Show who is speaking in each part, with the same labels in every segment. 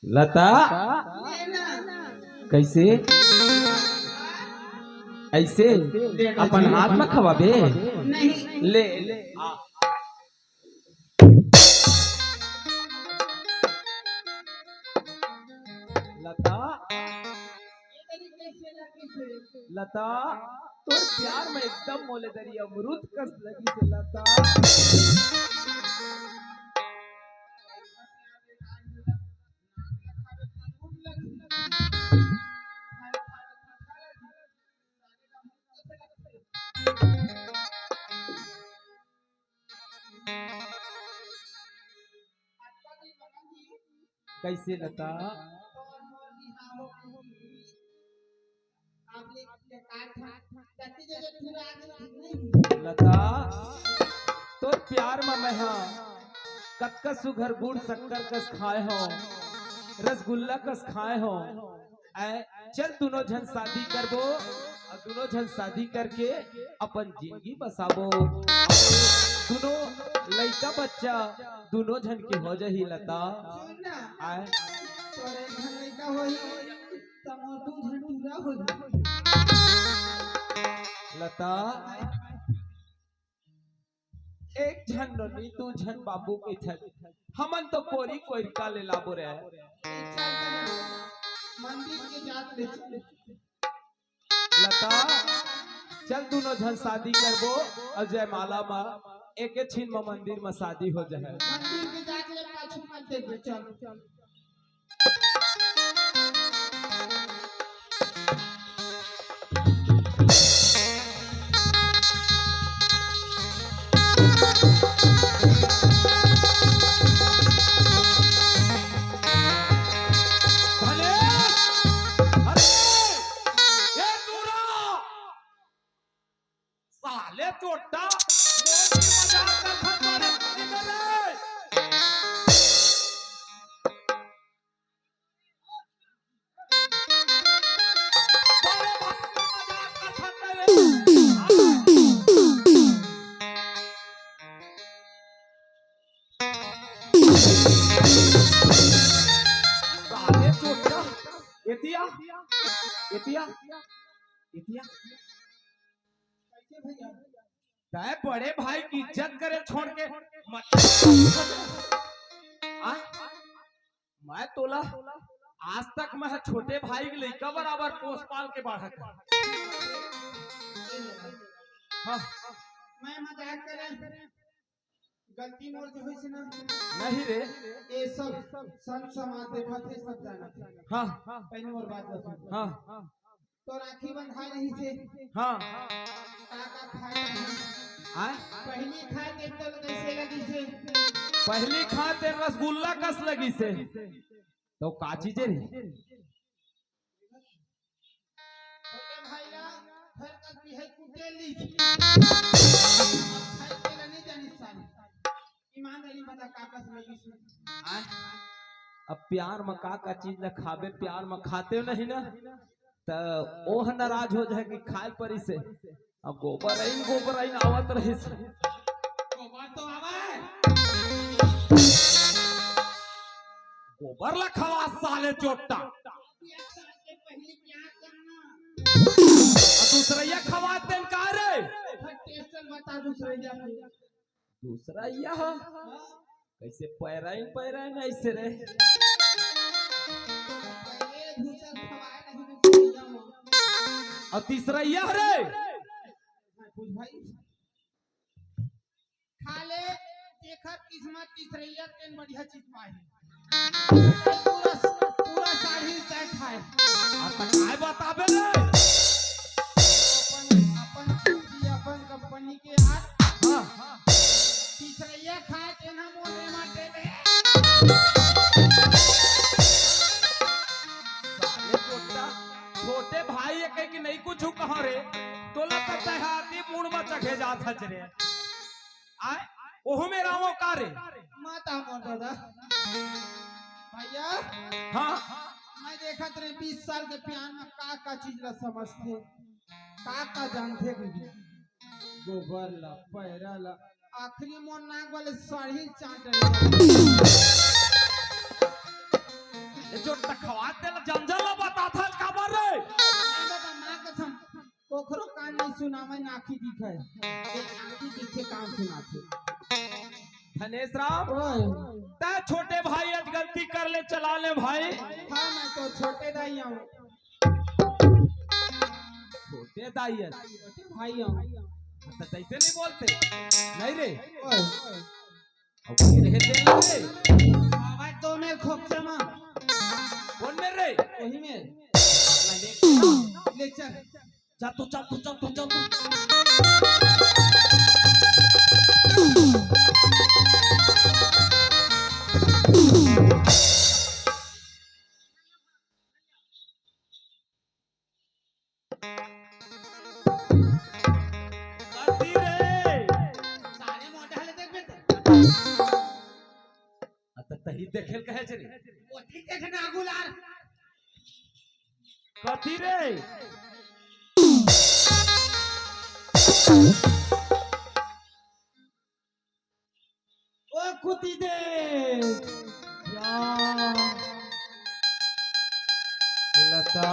Speaker 1: लता कैसे ऐसे अपन हाथ में खवाबे
Speaker 2: नहीं
Speaker 1: ले ले लता लता तोर प्यार में एकदम मोले दरी अमरूद कस लगी से लता कैसे लता लता तो प्यार में मैं कक्का सुघर गुड़ शक्कर कस खाए हो रसगुल्ला कस खाए हो चल दोनों जन शादी करबो और दोनों जन शादी करके अपन जिंदगी बसाबो दोनों लड़का बच्चा दोनों जन के हो जाही लता आए लता एक झन नोनी तू झन बाबू के छन हमन तो कोरी कोई का ले लाबो रे
Speaker 2: मंदिर के जात ले
Speaker 1: लता चल दोनों झन शादी करबो और जयमाला में एक छिन में मंदिर में शादी हो जाए
Speaker 2: मंदिर के जात ले पाछू मत देख चल चल
Speaker 1: चोटा बड़े भाई की इज्जत करे छोड़ के मैं तोला आज तक मैं छोटे भाई के लड़का बराबर पोस पाल के बढ़ा
Speaker 2: हाँ मैं मजाक करे गलती मोर से होई ना
Speaker 1: नहीं रे
Speaker 2: ये सब संत समाज देखा थे सब जाना
Speaker 1: हाँ
Speaker 2: पहले और बात बता
Speaker 1: हाँ
Speaker 2: तो राखी बंधाई नहीं थे
Speaker 1: हाँ
Speaker 2: काका खाए पहली खाए तेल कैसे लगी से
Speaker 1: पहली खाते रसगुल्ला कस लगी से तो का चीज रे
Speaker 2: भैया घर का भी है कुटेली नहीं जानी सारी ईमानदारी बता काका से लगी से
Speaker 1: अब प्यार में का चीज न खाबे प्यार में खाते नहीं ना तो ओह नाराज हो जाए कि खाए परी से अब गोबर आई आवत रहे से
Speaker 2: गोबर तो आवे
Speaker 1: गोबर ला खवा साले चोटा
Speaker 2: पहले क्या करना
Speaker 1: दूसरा खवाते का रे
Speaker 2: टेस्ट बता दूसरा
Speaker 1: यह कैसे पैराइन ऐसे रे और तीसरा यह रे
Speaker 2: भाई खाले देखा किस्मत तीसरा तेन बढ़िया चीज पाए पूरा साड़ी तय खाए
Speaker 1: अपन काय बताबे रे
Speaker 2: अपन कंपनी के हाथ
Speaker 1: हां
Speaker 2: तीसरा खाए तेना मोरे माटे दे
Speaker 1: छोटे भाई के कि नहीं कुछ कहा रे तो लगता है हाथी मुड़ में चखे जात हज रे आए ओहो में रामो का रे
Speaker 2: माता मोर दादा भैया
Speaker 1: हां
Speaker 2: मैं देखत रे 20 साल के प्यार में का चीज ला समझते का जानते गोबर ला पैरा ला आखिरी मोर नाक वाले साड़ी चाट
Speaker 1: जो टखवा देला जंजल ला बता था खबर रे
Speaker 2: बेटा मां कसम कोखरो कान नहीं सुनावे नाखी दिखे एक आंखी दिखे कान सुनाथे
Speaker 1: धनेश राम
Speaker 2: ओए
Speaker 1: ता छोटे भाई आज गलती कर ले चला ले भाई
Speaker 2: हां मैं तो छोटे दाई हूं
Speaker 1: छोटे दाई
Speaker 2: छोटे भाई हूं
Speaker 1: तो कैसे नहीं बोलते नहीं रे
Speaker 2: ओए
Speaker 1: अब रहे तेल रे
Speaker 2: बाबा तो मैं खोपचे में
Speaker 1: कौन में रे
Speaker 2: वही में ले चल
Speaker 1: जा तू कथी रे
Speaker 2: सारे मोढाले देख बेटा
Speaker 1: आता तही देखेल कहे छे रे
Speaker 2: ओठी देखना गुलार
Speaker 1: कथी रे
Speaker 2: ओ कुती दे
Speaker 1: या लता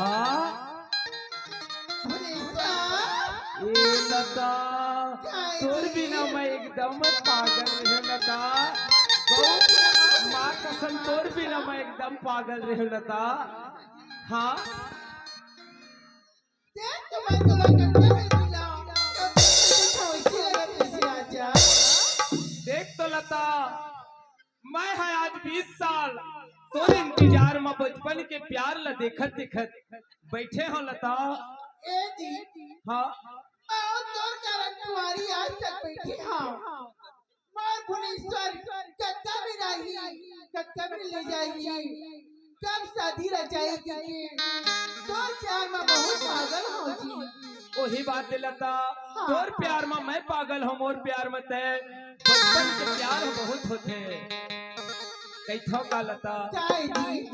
Speaker 2: भनेसा
Speaker 1: ए लता तोर बिना मैं एकदम पागल रहे लता बहुत माँ कसम तोर बिना मैं एकदम पागल रहे लता हाँ
Speaker 2: देख तो मैं तो करते में दिला तो इसी लगा कैसे आजा
Speaker 1: देख तो लता मैं है आज 20 साल तोर इंतजार में बचपन के प्यार ला देखत देखत बैठे हो लता
Speaker 2: ए जी
Speaker 1: हाँ
Speaker 2: मैं और तोर कारण तुम्हारी आज तक बैठी हूं मार भुवनेश्वर कत्ता में रही कत्ता में ले जाएगी कब शादी रचाएगी तो प्यार में बहुत पागल हो जी
Speaker 1: वही बात है लता तोर प्यार में मैं पागल हूँ मोर प्यार में ते बचपन के प्यार बहुत होते कैथो का लता
Speaker 2: चाय जी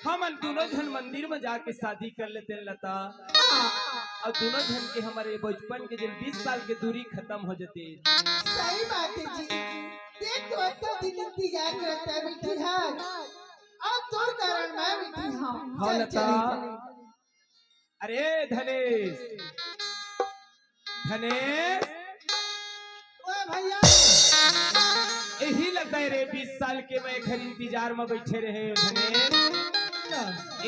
Speaker 1: हम दोनों जन मंदिर में जाके शादी कर लेते हैं लता और दोनों जन के हमारे बचपन के जिन 20 साल की दूरी खत्म हो जाती
Speaker 2: सही बात है जी देख तो अच्छा दिन इंतजार करता है बैठी है अब तोर कारण मैं बैठी हूं
Speaker 1: हाँ
Speaker 2: चल
Speaker 1: लता
Speaker 2: चल
Speaker 1: अरे धनेश धनेश
Speaker 2: ओ भैया
Speaker 1: यही लगता है रे 20 साल के मैं घर इंतजार में बैठे रहे धनेश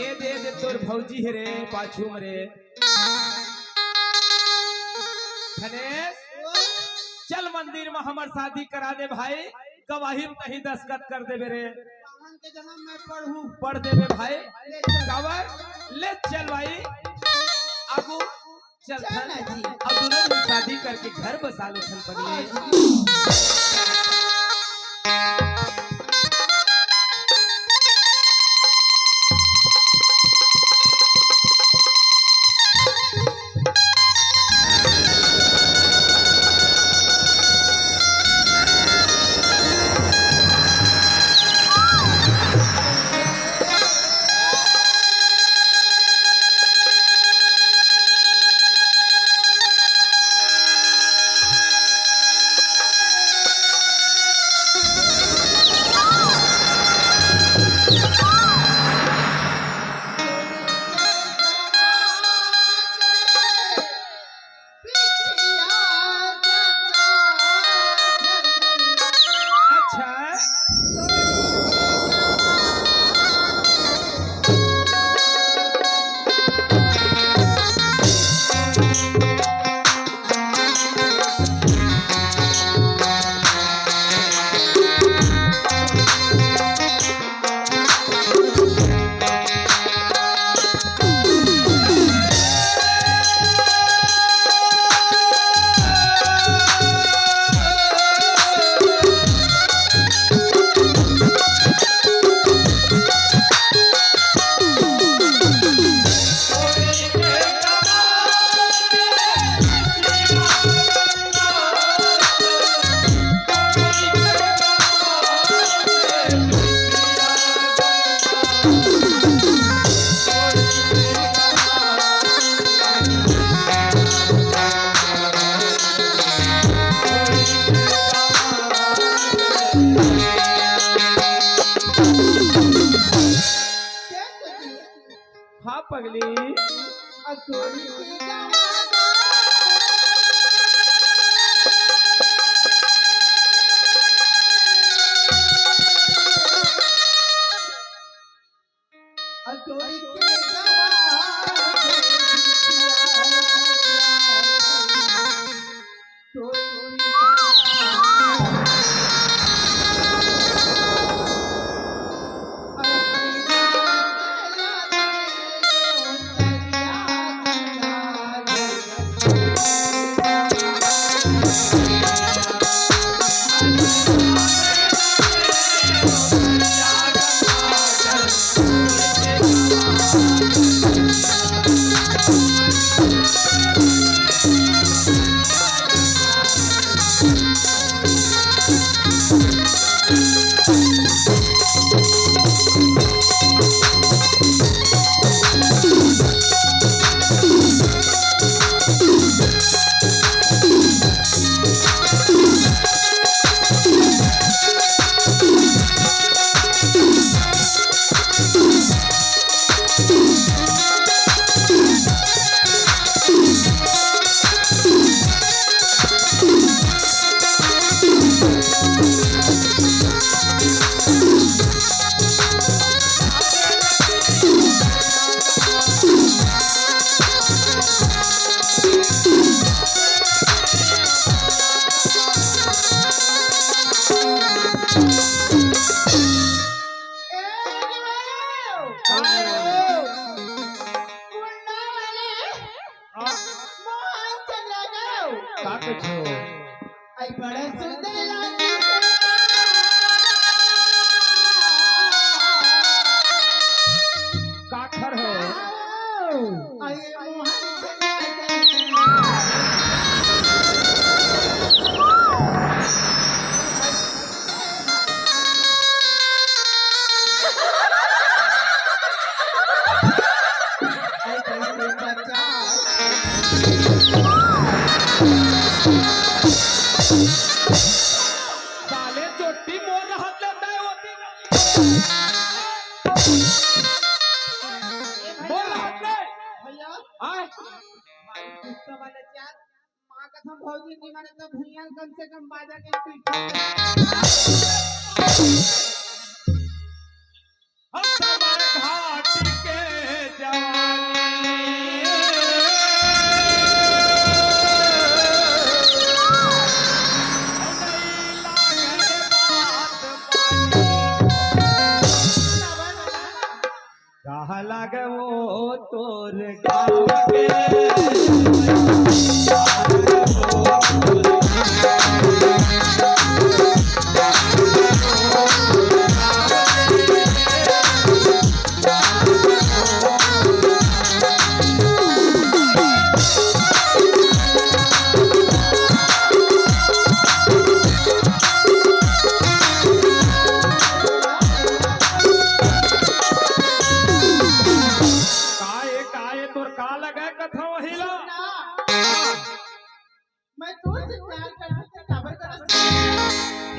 Speaker 1: ए दे तोर भौजी है रे पाछू में रे धनेश चल मंदिर में हमार शादी करा दे भाई गवाही में कहीं दस्तखत कर देवे रे
Speaker 2: भगवान के जन्म में पढ़ूं
Speaker 1: पढ़ देवे भाई
Speaker 2: ले चल
Speaker 1: कावर ले चल भाई आगू चल
Speaker 2: चल
Speaker 1: थन
Speaker 2: ना जी।
Speaker 1: अब दोनों जन शादी करके घर बसा ले थन
Speaker 2: हाँ
Speaker 1: पड़िए
Speaker 2: जी।
Speaker 1: हाँ पगली
Speaker 2: अकोरी के गवादा अकोरी के बड़ा सुंदर
Speaker 1: काखर हो साले चोटी मोर हाथ लेता है होती मोर हाथ ले
Speaker 2: भैया
Speaker 1: आए
Speaker 2: गुस्सा वाले चार मां कसम भौजी नहीं माने तो भैया कम से कम बाजा के पीछे
Speaker 1: हम हमारे घाटी के जवानी कहा लगे वो तोर गाँव के
Speaker 2: मैं तो से प्यार करती थी खबर कर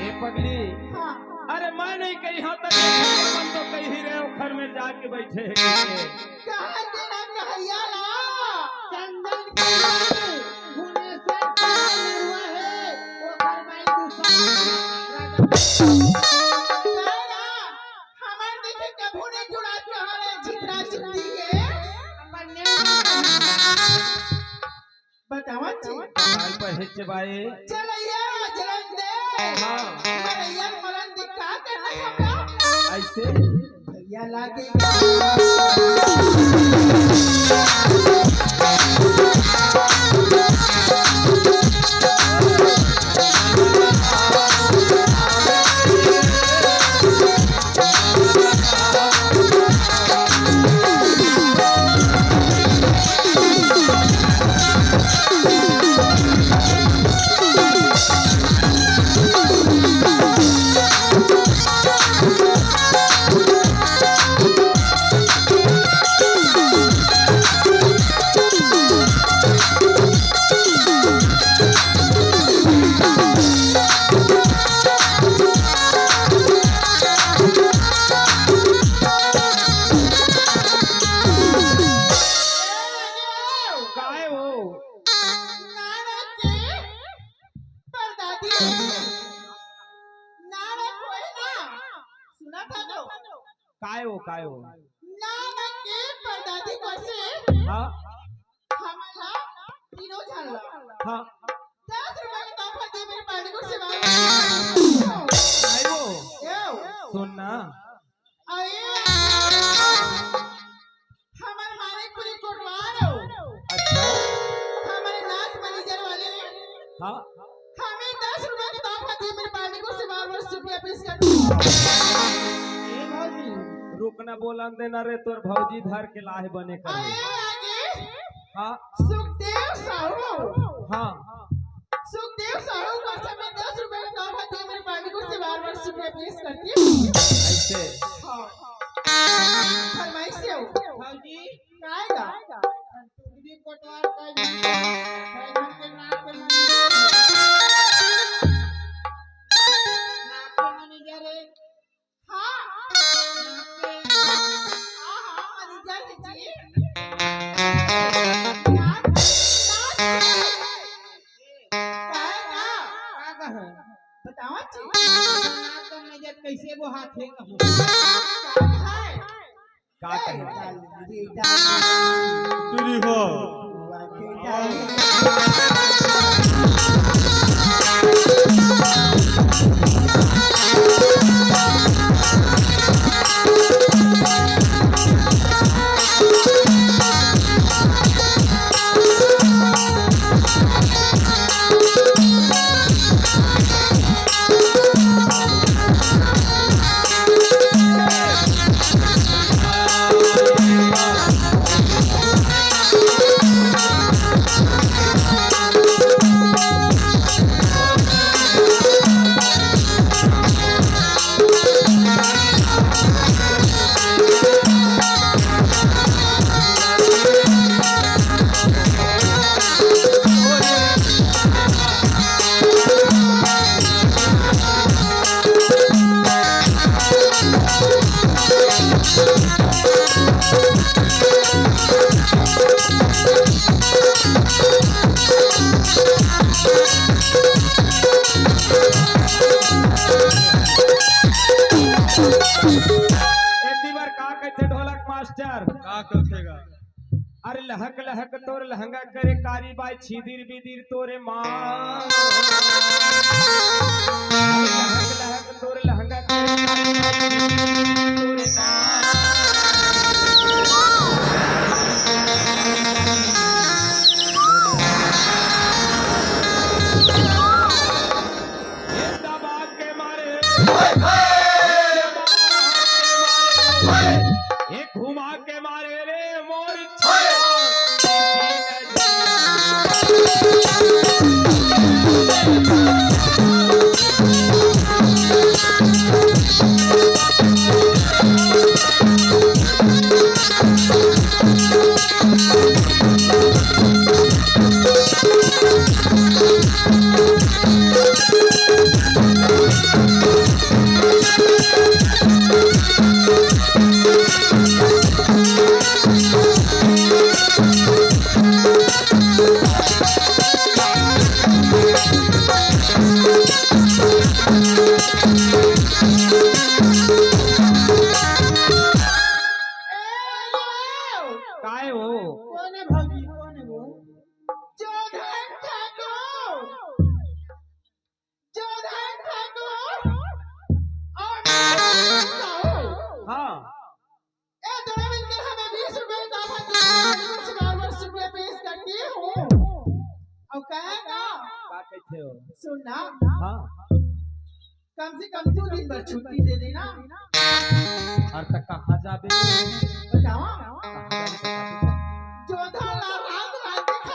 Speaker 1: ए पगली
Speaker 2: हां
Speaker 1: अरे मैं नहीं कही हाँ तक मन तो कही रहे हो घर में जाके बैठे हैं
Speaker 2: कहां तेरा कहैया ला चंदन के भुवनेश्वर का हुआ है वो घर में दूसरा हमार देखे कभू ने जुड़ा चाहे जितना जिंदगी के बतावा
Speaker 1: काल पर हिच बाए
Speaker 2: चलैया जलन दे
Speaker 1: हां
Speaker 2: भैया मलन दिखा करना हमरा
Speaker 1: ऐसे
Speaker 2: भैया लागे
Speaker 1: काय हो
Speaker 2: ना के परदादी को से
Speaker 1: हाँ
Speaker 2: हमारा तीनों झाला
Speaker 1: हाँ
Speaker 2: 10 रुपए का तोहफा दे मेरे पानी को सेवा
Speaker 1: काय हो सुन ना
Speaker 2: हमारे मारे पूरी कोटवार हो
Speaker 1: अच्छा
Speaker 2: हमारे नाच मैनेजर वाले
Speaker 1: हाँ
Speaker 2: हमें 10 रुपए का तोहफा दे मेरे पानी को सेवा वर्ष रुपया पेश कर
Speaker 1: रुकना बोलन देना रे तोर भौजी धर के लाहे बने कर
Speaker 2: आगे
Speaker 1: हाँ
Speaker 2: सुखदेव साहू
Speaker 1: हाँ
Speaker 2: सुखदेव साहू वर्ष में 10 रुपए का तोहफा दे मेरे पानी को सेवा वर्ष रुपया पेश करती है
Speaker 1: ऐसे
Speaker 2: फरमाइश से हो
Speaker 3: भाजी
Speaker 2: काएगा
Speaker 3: पूरी कोटवार का बैगन के नाक के मैनेजर है
Speaker 2: हाँ मैनेजर है जी नाच काएगा
Speaker 3: का है
Speaker 2: बताओ जी
Speaker 3: नाक का मैनेजर कैसे वो हाथ है
Speaker 1: का कहे
Speaker 4: तुरी हो
Speaker 1: ढोलक मास्टर
Speaker 4: का कथेगा
Speaker 1: अरे लहक लहक तोर लहंगा करे कारी बाई छिदिर बिदिर तोरे माँ लहक लहक तोर लहंगा करे कारी बाई छिदिर बिदिर तोरे माँ ये दबा के मारे एक घुमा के मारे रे मोर काय हो
Speaker 3: कौन है भाजी कौन है वो
Speaker 2: जोधन ठाकुर और साहू
Speaker 1: हाँ
Speaker 2: ए दोनों मिलकर हमें 20 रुपए का तोहफा वर्ष रुपया पेश करती हूँ और कहेगा
Speaker 1: का कहते हो
Speaker 2: सुनना
Speaker 1: हाँ
Speaker 2: कम से कम 2 दिन पर छुट्टी दे देना
Speaker 1: और तक कहाँ जाबे
Speaker 2: बताओ
Speaker 1: कहाँ जाबे
Speaker 2: जोधा रात रात के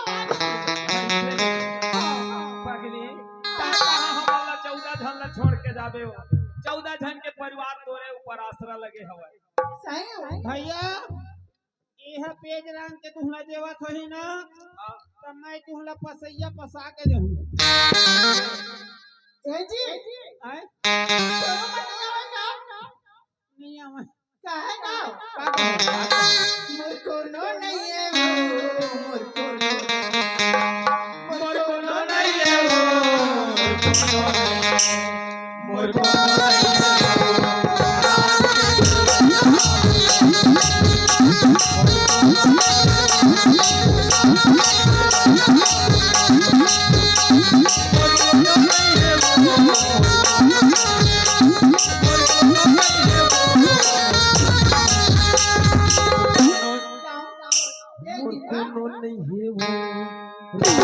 Speaker 1: पगली कहाँ हमारा 14 झन ला छोड़ के जाबे हो 14 झन के परिवार तोरे ऊपर आसरा लगे हवे
Speaker 2: सही हो
Speaker 3: भैया यह पेज रंग के तुहला देवत होही ना तब मैं तुहला पसैया पसा के देहूं
Speaker 2: ए जी
Speaker 3: आए
Speaker 2: तो मनिया का
Speaker 3: नहीं आवे
Speaker 2: कहेगा मुझको नो नहीं है वो मुझको
Speaker 1: नो नहीं है वो मुझको नहीं है वो कोनो नहीं है वो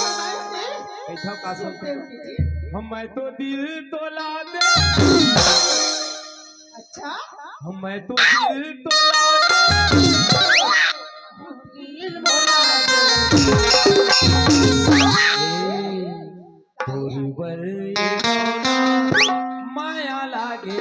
Speaker 1: ऐसा का सुनते मैं तो दिल तोला दे
Speaker 2: अच्छा
Speaker 1: मैं तो दिल तोला
Speaker 2: दिल बोला
Speaker 1: तोरी बर माया लागे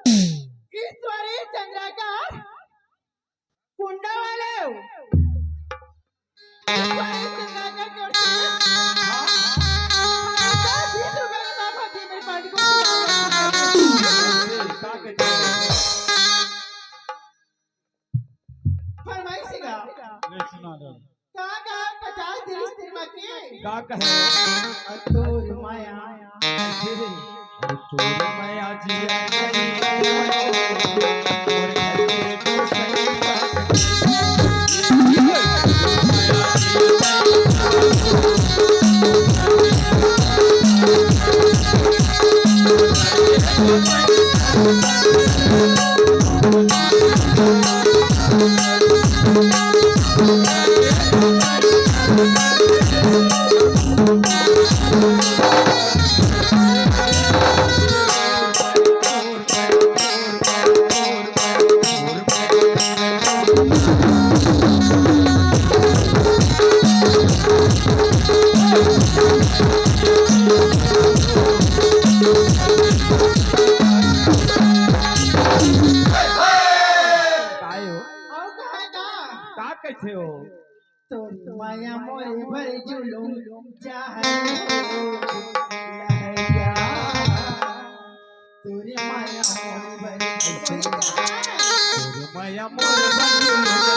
Speaker 2: ईश्वरी चंद्रकार कुंडा वाले ईश्वरी चंद्रकार जोड़ते हाँ 20 रुपए का माफ होती है मेरी पार्टी को फरमाइश का
Speaker 3: ले सुना दो
Speaker 2: का 50 दिन सिनेमा की
Speaker 1: का कहे
Speaker 2: अतोर माया
Speaker 1: तोर माया जी कैसे हो
Speaker 2: तो माया मोरे भरे जुलूम चाहे लहरिया तोरे माया मोरे भरे
Speaker 1: तोरे माया मोरे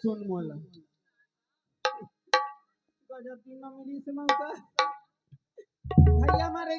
Speaker 3: सुन मोला गजब दिन में मिली से मौका भैया हमारे